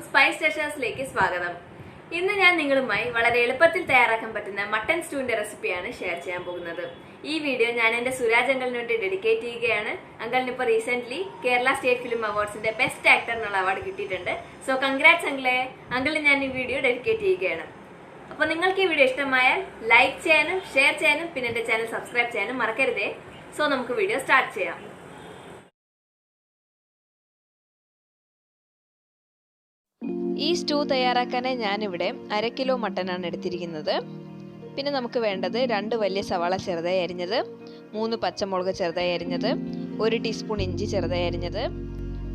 Spice ഡിഷസിലേക്ക് സ്വാഗതം. ഇന്ന് ഞാൻ നിങ്ങളുമായി വളരെ എളുപ്പത്തിൽ തയ്യാറാക്കാൻ പറ്റുന്ന മട്ടൺ സ്റ്റൂവിന്റെ റെസിപ്പിയാണ് ഷെയർ ചെയ്യാൻ പോകുന്നത്. ഈ വീഡിയോ ഞാൻ എന്റെ സുരാജ് അങ്കിളിന് വേണ്ടി ഡെഡിക്കേറ്റ് ചെയ്യുകയാണ്. അങ്കിളിന് ഇപ്പോൾ റീസെന്റ് കേരള സ്റ്റേറ്റ് ഫിലിം അവാർഡ്സിന്റെ ബെസ്റ്റ് ആക്ടർ എന്നുള്ള അവാർഡ് കിട്ടിയിട്ടുണ്ട്. സോ കൺഗ്രാറ്റ്സ് അങ്കിളെ. അങ്കിളിന് ഞാൻ ഈ വീഡിയോ ഡെഡിക്കേറ്റ് ചെയ്യുകയാണ്. അപ്പൊ നിങ്ങൾക്ക് ഈ വീഡിയോ ഇഷ്ടമായാൽ ലൈക്ക് ചെയ്യാനും ഷെയർ ചെയ്യാനും പിന്നെ എന്റെ ചാനൽ സബ്സ്ക്രൈബ് ചെയ്യാനും മറക്കരുതേ. സോ നമുക്ക് വീഡിയോ സ്റ്റാർട്ട് ചെയ്യാം. ഈ സ്റ്റൂ തയ്യാറാക്കാനായി ഞാനിവിടെ 1/2 കിലോ മട്ടനാണ് എടുത്തിരിക്കുന്നത്. പിന്നെ നമുക്ക് വേണ്ടത് 2 വലിയ സവാള ചെറുതായി അരിഞ്ഞത്, 3 പച്ചമുളക് ചെറുതായി അരിഞ്ഞത്, 1 ടീസ്പൂൺ ഇഞ്ചി ചെറുതായി അരിഞ്ഞത്,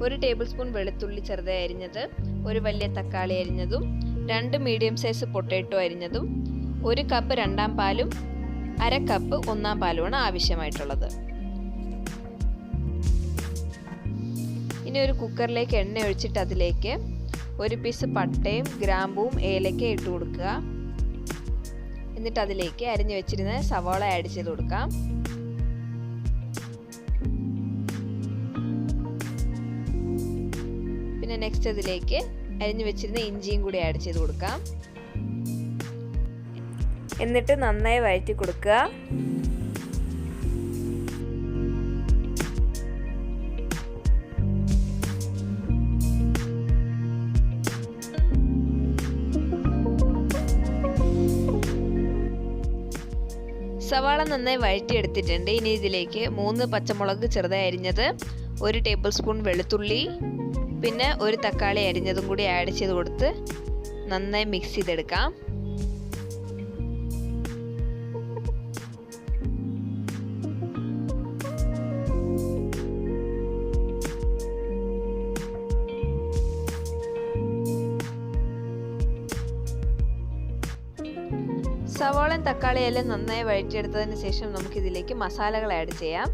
1 ടേബിൾ സ്പൂൺ വെളുത്തുള്ളി ചെറുതായി അരിഞ്ഞത്, 1 വലിയ തക്കാളി അരിഞ്ഞതും, 2 മീഡിയം സൈസ് പൊട്ടാറ്റോ അരിഞ്ഞതും, 1 കപ്പ് രണ്ടാം പാലും 1/2 കപ്പ് ഒന്നാം പാലുമാണ് ആവശ്യമായിട്ടുള്ളത്. ഇനി ഒരു കുക്കറിലേക്ക് എണ്ണ ഒഴിച്ചിട്ട് അതിലേക്ക് 1 പീസ് പട്ടയും ഗ്രാമ്പൂവും ഏലക്ക ഇട്ട് കൊടുക്കുക. എന്നിട്ട് അതിലേക്ക് അരിഞ്ഞു വെച്ചിരുന്ന സവാള ആഡ് ചെയ്ത് കൊടുക്കാം. പിന്നെ നെക്സ്റ്റ് അതിലേക്ക് അരിഞ്ഞു വെച്ചിരുന്ന ഇഞ്ചിയും കൂടി ആഡ് ചെയ്ത് കൊടുക്കാം. എന്നിട്ട് നന്നായി വഴറ്റി കൊടുക്കുക. സവാള നന്നായി വഴറ്റിയെടുത്തിട്ടുണ്ട്. ഇനി ഇതിലേക്ക് 3 പച്ചമുളക് ചെറുതായി അരിഞ്ഞത്, 1 ടേബിൾ സ്പൂൺ വെളുത്തുള്ളി, പിന്നെ 1 തക്കാളി അരിഞ്ഞതും കൂടി ആഡ് ചെയ്ത് കൊടുത്ത് നന്നായി മിക്സ് ചെയ്തെടുക്കാം. സവാളയും തക്കാളിയെല്ലാം നന്നായി വഴറ്റിയെടുത്തതിന് ശേഷം നമുക്കിതിലേക്ക് മസാലകൾ ആഡ് ചെയ്യാം.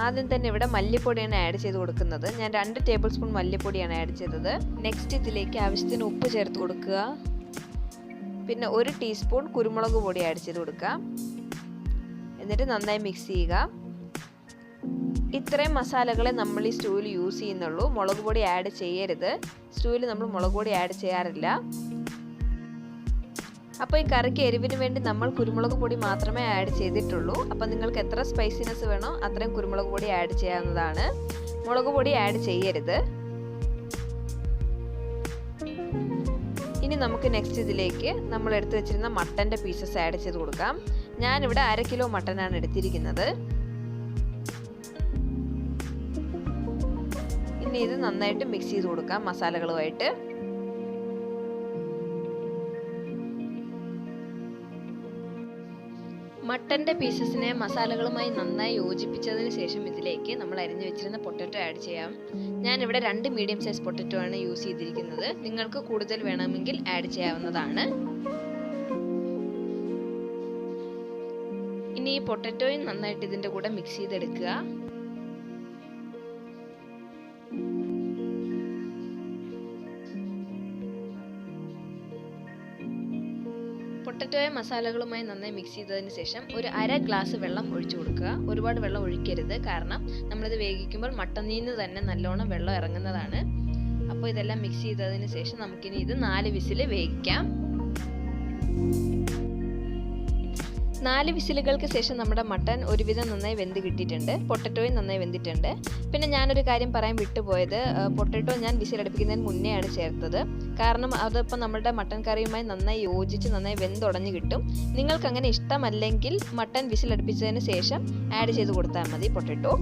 ആദ്യം തന്നെ ഇവിടെ മല്ലിപ്പൊടിയാണ് ആഡ് ചെയ്ത് കൊടുക്കുന്നത്. ഞാൻ 2 ടേബിൾ സ്പൂൺ മല്ലിപ്പൊടിയാണ് ആഡ് ചെയ്തത്. നെക്സ്റ്റ് ഇതിലേക്ക് ആവശ്യത്തിന് ഉപ്പ് ചേർത്ത് കൊടുക്കുക. പിന്നെ 1 ടീസ്പൂൺ കുരുമുളക് പൊടി ആഡ് ചെയ്ത് കൊടുക്കുക. എന്നിട്ട് നന്നായി മിക്സ് ചെയ്യുക. ഇത്രയും മസാലകളെ നമ്മൾ ഈ സ്റ്റൂവിൽ യൂസ് ചെയ്യുന്നുള്ളൂ. മുളക് പൊടി ആഡ് ചെയ്യരുത്. സ്റ്റൂവിൽ നമ്മൾ മുളക് പൊടി ആഡ് ചെയ്യാറില്ല. അപ്പോൾ ഈ കറിക്ക് എരിവിന് വേണ്ടി നമ്മൾ കുരുമുളക് പൊടി മാത്രമേ ആഡ് ചെയ്തിട്ടുള്ളൂ. അപ്പോൾ നിങ്ങൾക്ക് എത്ര സ്പൈസിനെസ് വേണോ അത്രയും കുരുമുളക് പൊടി ആഡ് ചെയ്യാവുന്നതാണ്. മുളക് പൊടി ആഡ് ചെയ്യരുത്. ഇനി നമുക്ക് നെക്സ്റ്റ് ഇതിലേക്ക് നമ്മൾ എടുത്തു വെച്ചിരുന്ന മട്ടൻ്റെ പീസസ് ആഡ് ചെയ്ത് കൊടുക്കാം. ഞാനിവിടെ 1/2 കിലോ മട്ടനാണ് എടുത്തിരിക്കുന്നത്. ഇനി ഇത് നന്നായിട്ട് മിക്സ് ചെയ്ത് കൊടുക്കാം മസാലകളുമായിട്ട്. മട്ടൻ്റെ പീസസിനെ മസാലകളുമായി നന്നായി യോജിപ്പിച്ചതിന് ശേഷം ഇതിലേക്ക് നമ്മൾ അരിഞ്ഞു വെച്ചിരുന്ന പൊട്ടറ്റോ ആഡ് ചെയ്യാം. ഞാനിവിടെ 2 മീഡിയം സൈസ് പൊട്ടറ്റോ ആണ് യൂസ് ചെയ്തിരിക്കുന്നത്. നിങ്ങൾക്ക് കൂടുതൽ വേണമെങ്കിൽ ആഡ് ചെയ്യാവുന്നതാണ്. ഇനി ഈ പൊട്ടറ്റോയും നന്നായിട്ട് ഇതിൻ്റെ കൂടെ മിക്സ് ചെയ്തെടുക്കുക. പൊട്ടറ്റോയെ മസാലകളുമായി നന്നായി മിക്സ് ചെയ്തതിന് ശേഷം ഒരു 1/2 ഗ്ലാസ് വെള്ളം ഒഴിച്ചു കൊടുക്കുക. ഒരുപാട് വെള്ളം ഒഴിക്കരുത്, കാരണം നമ്മളിത് വേവിക്കുമ്പോൾ മട്ടനിൽ നിന്ന് തന്നെ നല്ലോണം വെള്ളം ഇറങ്ങുന്നതാണ്. അപ്പോൾ ഇതെല്ലാം മിക്സ് ചെയ്തതിന് ശേഷം നമുക്കിനി ഇത് 4 വിസിൽ വേവിക്കാം. 4 വിസിലുകൾക്ക് ശേഷം നമ്മുടെ മട്ടൻ ഒരുവിധം നന്നായി വെന്ത് കിട്ടിയിട്ടുണ്ട്. പൊട്ടറ്റോയും നന്നായി വെന്തിട്ടുണ്ട്. പിന്നെ ഞാനൊരു കാര്യം പറയാൻ വിട്ടുപോയത്, പൊട്ടറ്റോ ഞാൻ വിസിലടുപ്പിക്കുന്നതിന് മുന്നെയാണ് ചേർത്തത്. കാരണം അതിപ്പോൾ നമ്മുടെ മട്ടൻ കറിയുമായി നന്നായി യോജിച്ച് നന്നായി വെന്തുടഞ്ഞ് കിട്ടും. നിങ്ങൾക്ക് അങ്ങനെ ഇഷ്ടമല്ലെങ്കിൽ മട്ടൻ വിസിലടുപ്പിച്ചതിന് ശേഷം ആഡ് ചെയ്ത് കൊടുത്താൽ മതി പൊട്ടറ്റോ.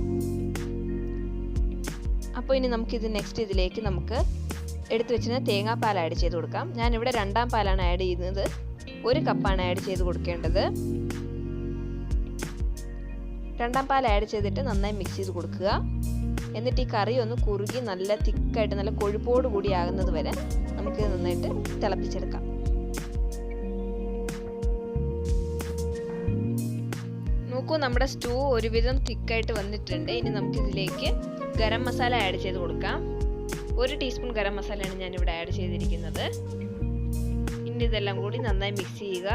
അപ്പോൾ ഇനി നമുക്കിത് നെക്സ്റ്റ് ഇതിലേക്ക് നമുക്ക് എടുത്തു വെച്ചിരുന്ന തേങ്ങാപ്പാൽ ആഡ് ചെയ്ത് കൊടുക്കാം. ഞാനിവിടെ രണ്ടാം പാലാണ് ആഡ് ചെയ്യുന്നത്. 1 കപ്പാണ് ആഡ് ചെയ്ത് കൊടുക്കേണ്ടത്. രണ്ടാം പാൽ ആഡ് ചെയ്തിട്ട് നന്നായി മിക്സ് ചെയ്ത് കൊടുക്കുക. എന്നിട്ട് ഈ കറി ഒന്ന് കുറുകി നല്ല തിക്കായിട്ട് നല്ല കൊഴുപ്പോട് കൂടി ആകുന്നത് വരെ നമുക്ക് നന്നായിട്ട് തിളപ്പിച്ചെടുക്കാം. നോക്കൂ, നമ്മുടെ സ്റ്റൂ ഒരുവിധം തിക്കായിട്ട് വന്നിട്ടുണ്ട്. ഇനി നമുക്കിതിലേക്ക് ഗരം മസാല ആഡ് ചെയ്ത് കൊടുക്കാം. 1 ടീസ്പൂൺ ഗരം മസാലയാണ് ഞാനിവിടെ ആഡ് ചെയ്തിരിക്കുന്നത്. ഇനി ഇതെല്ലാം കൂടി നന്നായി മിക്സ് ചെയ്യുക.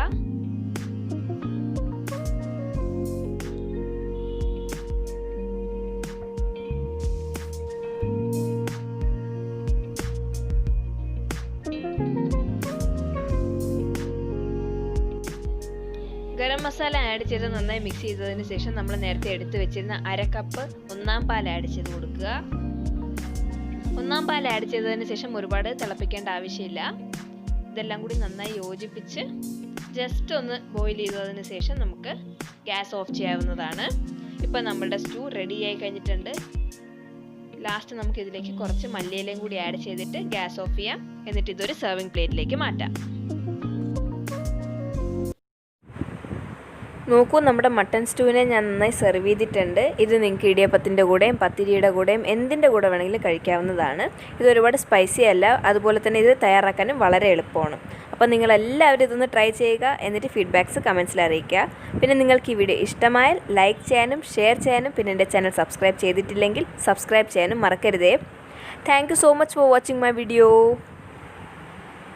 ഗരം മസാല ആഡ് ചെയ്ത് നന്നായി മിക്സ് ചെയ്തതിന് ശേഷം നമ്മൾ നേരത്തെ എടുത്തു വെച്ചിരുന്ന 1/2 കപ്പ് ഒന്നാം പാൽ ആഡ് ചെയ്ത് കൊടുക്കുക. ഒന്നാം പാൽ ആഡ് ചെയ്തതിന് ശേഷം ഒരുപാട് തിളപ്പിക്കേണ്ട ആവശ്യമില്ല. ഇതെല്ലാം കൂടി നന്നായി യോജിപ്പിച്ച് ജസ്റ്റ് ഒന്ന് ബോയിൽ ചെയ്തതിന് ശേഷം നമുക്ക് ഗ്യാസ് ഓഫ് ചെയ്യാവുന്നതാണ്. ഇപ്പം നമ്മളുടെ സ്റ്റൂ റെഡി ആയി കഴിഞ്ഞിട്ടുണ്ട്. ലാസ്റ്റ് നമുക്ക് ഇതിലേക്ക് കുറച്ച് മല്ലിയിലയും കൂടി ആഡ് ചെയ്തിട്ട് ഗ്യാസ് ഓഫ് ചെയ്യാം. എന്നിട്ട് ഇതൊരു സെർവിങ് പ്ലേറ്റിലേക്ക് മാറ്റാം. നോക്കൂ, നമ്മുടെ മട്ടൺ സ്റ്റൂവിനെ ഞാൻ നന്നായി സെർവ് ചെയ്തിട്ടുണ്ട്. ഇത് നിങ്ങൾക്ക് ഇടിയപ്പത്തിൻ്റെ കൂടെയും പത്തിരിയുടെ കൂടെയും എന്തിൻ്റെ കൂടെ വേണമെങ്കിലും കഴിക്കാവുന്നതാണ്. ഇത് ഒരുപാട് സ്പൈസി അല്ല, അതുപോലെ തന്നെ ഇത് തയ്യാറാക്കാനും വളരെ എളുപ്പമാണ്. അപ്പോൾ നിങ്ങളെല്ലാവരും ഇതൊന്ന് ട്രൈ ചെയ്യുക. എന്നിട്ട് ഫീഡ്ബാക്ക്സ് കമൻസിൽ അറിയിക്കുക. പിന്നെ നിങ്ങൾക്ക് ഈ വീഡിയോ ഇഷ്ടമായാൽ ലൈക്ക് ചെയ്യാനും ഷെയർ ചെയ്യാനും പിന്നെ എൻ്റെ ചാനൽ സബ്സ്ക്രൈബ് ചെയ്തിട്ടില്ലെങ്കിൽ സബ്സ്ക്രൈബ് ചെയ്യാനും മറക്കരുതേ. Thank you so much for watching my video.